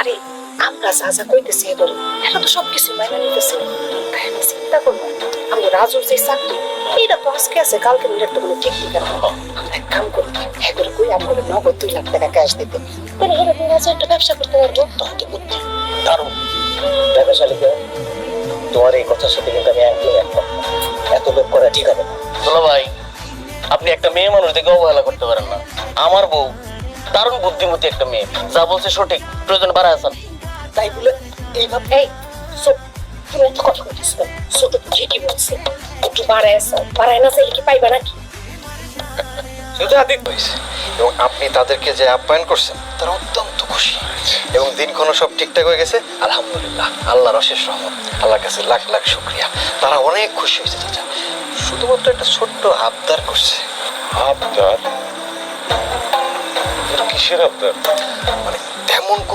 আরে আমরা যা যা কইতেছি এবার এটা তো সবকিছু মাইনা নিতেছে। তাই আমি চিন্তা করবো আমি রাজুর যে চাকরি এটা তো আজকে আছে কালকে মিলে তো কোনো ঠিক ঠিকানা নেই। আমরা এক কাম করি এবার কই আমার নগদ 2 লাখ টাকা ক্যাশ দিতে তাহলে হলে রাজু একটা ব্যবসা করতে পারবো তখন তো বুদ্ধি দারুণ দেখো শালিকা, তোমার এই কথার সাথে কিন্তু আমি একদম একমত। এত লোক করা ঠিক হবে না। দুলা ভাই, আপনি একটা মেয়ে মানুষ দেখে অবহেলা করতে পারেন না। আমার বউ দারুণ বুদ্ধিমতী একটা মেয়ে, যা বলছে সঠিক, প্রয়োজন বাড়ায় আসান। তাই বলে এইভাবে এই চুপ তুমি এত কথা কইতেছ না ছোট ঠিকই বলছে একটু বাড়ায় না চাইলে কি পাইবা নাকি সেটা আদিত হয়েছে এবং আপনি তাদেরকে যে আপ্যায়ন করছেন তারা অত্যন্ত খুশি এবং দিনক্ষণ সব ঠিকঠাক হয়ে গেছে আলহামদুলিল্লাহ। আল্লাহর অশেষ রহমত, আল্লাহর কাছে লাখ লাখ শুকরিয়া। তারা অনেক খুশি হয়েছে চাচা, শুধুমাত্র একটা ছোট্ট আবদার করছে। আবদার? কিসের আবদার? মানে তেমন কোন